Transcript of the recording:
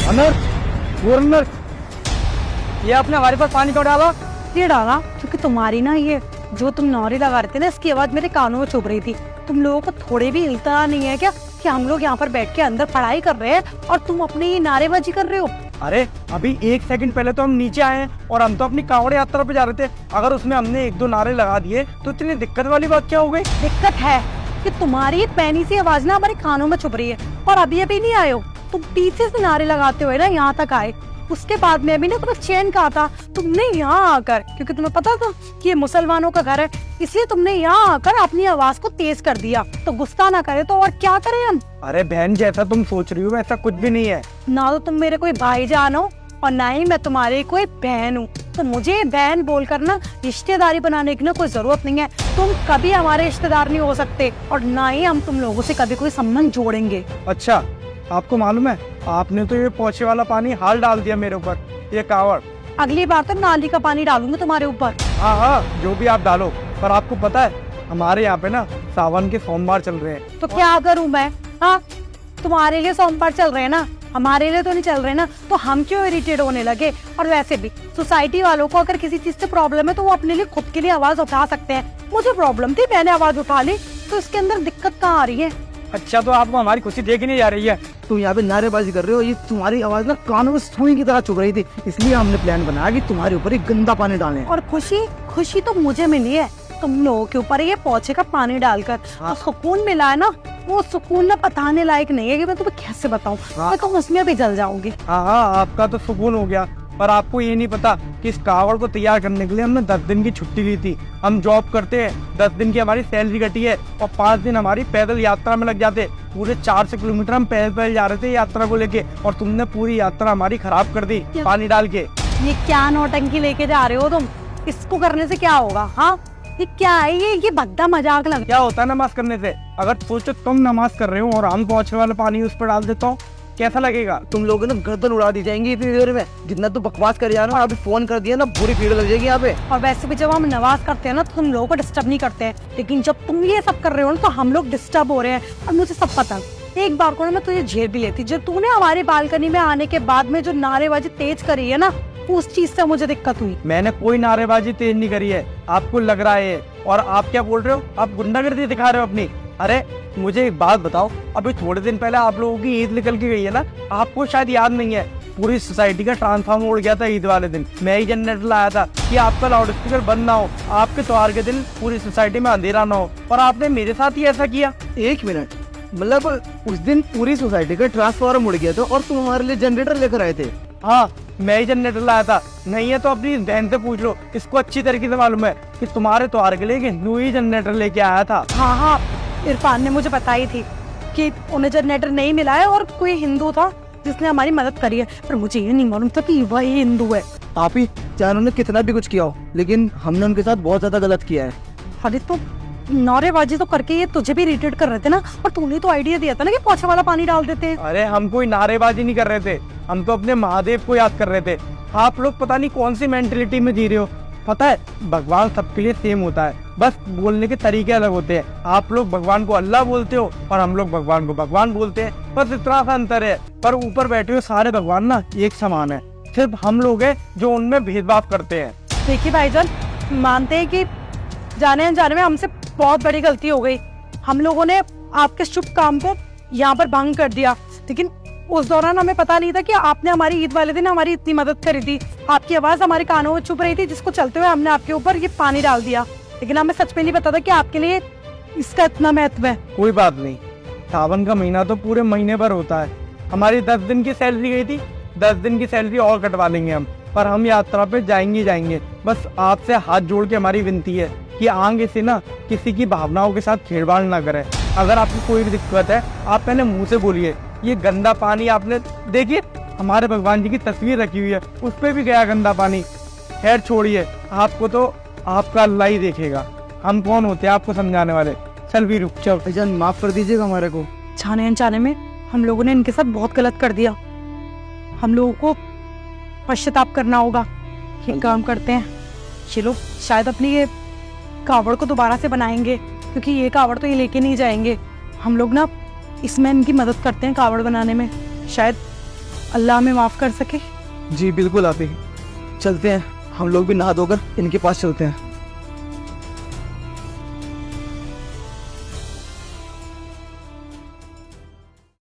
Owner, governor, ये आपने हमारे पास पानी क्यों डाला? ये डाला क्योंकि तुम्हारी ना ये जो तुम नारे लगा रहे थे ना, इसकी आवाज मेरे कानों में चुभ रही थी। तुम लोगों को थोड़े भी हिलता नहीं है क्या कि हम लोग यहाँ पर बैठ के अंदर पढ़ाई कर रहे हैं और तुम अपनी ये नारेबाजी कर रहे हो? अरे अभी 1 सेकंड पहले तो हम नीचे आए हैं और हम तो अपनी कांवड़ यात्रा पे जा रहे थे। अगर उसमें हमने 1-2 नारे लगा दिए तो इतनी दिक्कत वाली बात क्या हो गई? दिक्कत है कि तुम्हारी पैनी सी आवाज ना हमारे कानों में चुभ रही है और अभी अभी नहीं आए हो तुम, पीछे से नारे लगाते हुए ना यहाँ तक आए। उसके बाद में अभी ना तुम्हें चैन कहा था तुमने यहाँ आकर, क्योंकि तुम्हें पता था कि ये मुसलमानों का घर है, इसलिए तुमने यहाँ आकर अपनी आवाज को तेज कर दिया। तो गुस्सा ना करे तो और क्या करें हम? अरे बहन, जैसा तुम सोच रही हो वैसा कुछ भी नहीं है। ना तो तुम मेरे कोई भाईजान हो और ना ही मैं तुम्हारी कोई बहन हूँ, तो मुझे बहन बोलकर ना रिश्तेदारी बनाने की ना कोई जरूरत नहीं है। तुम कभी हमारे रिश्तेदार नहीं हो सकते और ना ही हम तुम लोगों से कभी कोई संबंध जोड़ेंगे। अच्छा, आपको मालूम है आपने तो ये पोछे वाला पानी हाल डाल दिया मेरे ऊपर, ये कावड़। अगली बार तो नाली का पानी डालूंगी तुम्हारे ऊपर। हाँ, जो भी आप डालो, पर आपको पता है हमारे यहाँ पे ना सावन के सोमवार चल रहे हैं। तो क्या करूँ मैं? हाँ, तुम्हारे लिए सोमवार चल रहे हैं ना, हमारे लिए तो नहीं चल रहे ना, तो हम क्यों इरिटेट होने लगे? और वैसे भी सोसाइटी वालों को अगर किसी चीज से प्रॉब्लम है तो वो अपने लिए खुद के लिए आवाज उठा सकते हैं। मुझे प्रॉब्लम थी, मैंने आवाज उठा ली, तो इसके अंदर दिक्कत कहाँ आ रही है? अच्छा, तो आपको हमारी खुशी देख ही नहीं जा रही है? तुम यहाँ पे नारेबाजी कर रहे हो, ये तुम्हारी आवाज ना कानों में सुई की तरह चुभ रही थी, इसलिए हमने प्लान बनाया कि तुम्हारे ऊपर एक गंदा पानी डालें। और खुशी तो मुझे मिली है तुम लोगों के ऊपर ये पोछे का पानी डालकर। हाँ। तो सुकून मिला है ना, वो सुकून ना बताने लायक नहीं है कि मैं तुम्हें कैसे बताऊं। हाँ। मैं तो उसमें भी जल जाऊंगी। हाँ, आपका तो सुकून हो गया, पर आपको ये नहीं पता कि इस कावड़ को तैयार करने के लिए हमने 10 दिन की छुट्टी ली थी। हम जॉब करते हैं, 10 दिन की हमारी सैलरी कटी है और 5 दिन हमारी पैदल यात्रा में लग जाते। पूरे 400 किलोमीटर हम पैदल जा रहे थे यात्रा को लेके, और तुमने पूरी यात्रा हमारी खराब कर दी पानी डाल के। ये क्या नौटंकी लेके जा रहे हो तुम? इसको करने से क्या होगा? हाँ, ये क्या है? ये भद्दा मजाक लग। क्या होता है नमाज करने से? अगर सोचो तुम नमाज कर रहे हो और हम पोछे वाला पानी उस पर डाल देता हूँ, कैसा लगेगा? तुम लोगों ने गर्दन उड़ा दी जाएंगी इतनी देर में। जितना तो बकवास कर जा रहा अभी फोन कर दिया ना, बुरी भीड़ लग जाएगी यहाँ पे। और वैसे भी जब हम नमाज करते हैं ना तो तुम लोगों को डिस्टर्ब नहीं करते हैं, लेकिन जब तुम ये सब कर रहे हो ना तो हम लोग डिस्टर्ब हो रहे हैं। और मुझे सब पता है। एक बार को ना मैं तुझे झेल भी लेती, जब तूने हमारी बालकनी में आने के बाद में जो नारेबाजी तेज करी है ना, उस चीज से मुझे दिक्कत हुई। मैंने कोई नारेबाजी तेज नहीं करी है, आपको लग रहा है। और आप क्या बोल रहे हो? आप गुंडागर्दी दिखा रहे हो अपनी। अरे मुझे एक बात बताओ, अभी थोड़े दिन पहले आप लोगों की ईद निकल के गई है ना, आपको शायद याद नहीं है। पूरी सोसाइटी का ट्रांसफार्मर उड़ गया था ईद वाले दिन। मैं ही जनरेटर लाया था कि आपका लाउड स्पीकर बंद ना हो, आपके त्योहार के दिन पूरी सोसाइटी में अंधेरा ना हो, और आपने मेरे साथ ही ऐसा किया। 1 मिनट, मतलब उस दिन पूरी सोसाइटी का ट्रांसफार्मर उड़ गया था और तुम हमारे लिए जनरेटर लेकर आए थे? हाँ, मैं ही जनरेटर लाया था। नहीं है तो अपनी बहन से पूछ लो, इसको अच्छी तरीके से मालूम है कि तुम्हारे त्योहार के लिए हिंदू ही जनरेटर लेके आया था। हाँ, इरफान ने मुझे बताई थी कि उन्हें जनरेटर नहीं मिला है और कोई हिंदू था जिसने हमारी मदद करी है, पर मुझे ये नहीं मालूम था कि वही हिंदू है। आप ही चाहे उन्होंने कितना भी कुछ किया हो, लेकिन हमने उनके साथ बहुत ज्यादा गलत किया है। अरे तो नारेबाजी तो करके ये तुझे भी इरिटेट कर रहे थे ना, और तूने तो आइडिया दिया था ना कि पोछे वाला पानी डाल देते हैं। अरे हम कोई नारेबाजी नहीं कर रहे थे, हम तो अपने महादेव को याद कर रहे थे। आप लोग पता नहीं कौन सी मेंटेलिटी में जी रहे हो। पता है, भगवान सबके लिए सेम होता है, बस बोलने के तरीके अलग होते हैं। आप लोग भगवान को अल्लाह बोलते हो और हम लोग भगवान को भगवान बोलते हैं, बस इतना सा अंतर है। पर ऊपर बैठे हुए सारे भगवान ना एक समान है, सिर्फ हम लोग हैं जो उनमें भेदभाव करते हैं। देखिए भाईजान, मानते हैं कि जाने अनजाने में हमसे बहुत बड़ी गलती हो गई। हम लोगों ने आपके शुभ काम को यहाँ पर भंग कर दिया, लेकिन उस दौरान हमें पता नहीं था कि आपने हमारी ईद वाले दिन हमारी इतनी मदद करी थी। आपकी आवाज हमारे कानों में चुभ रही थी, जिसको चलते हुए हमने आपके ऊपर ये पानी डाल दिया, लेकिन हमें सच में नहीं पता था कि आपके लिए इसका इतना महत्व है। कोई बात नहीं, सावन का महीना तो पूरे महीने भर होता है। हमारी 10 दिन की सैलरी गई थी, 10 दिन की सैलरी और कटवा लेंगे हम, पर हम यात्रा पे जाएंगे। बस आपसे हाथ जोड़ के हमारी विनती है कि आगे से ना किसी की भावनाओं के साथ छेड़छाड़ ना करें। अगर आपको कोई भी दिक्कत है, आप पहले मुंह से बोलिए। ये गंदा पानी आपने देखिए, हमारे भगवान जी की तस्वीर रखी हुई है, उस पे भी गया गंदा पानी। खैर छोड़िए, आपको तो आपका अल्लाह ही देखेगा, हम कौन होते हैं आपको समझाने वाले। चल भी रुक, चल। भाईजान माफ कर दीजिएगा हमारे को। जाने अनजाने में हम लोगों ने इनके साथ बहुत गलत कर दिया। हम लोगों को पश्चाताप करना होगा। एक काम करते हैं, ये लोग शायद अपनी ये कावड़ को दोबारा से बनाएंगे, क्योंकि ये कावड़ तो ये लेके नहीं जाएंगे। हम लोग ना इसमें इनकी मदद करते हैं कावड़ बनाने में, शायद अल्लाह हमें माफ़ कर सके। जी बिल्कुल आप ही, चलते हैं हम लोग भी नहा धोकर इनके पास चलते हैं।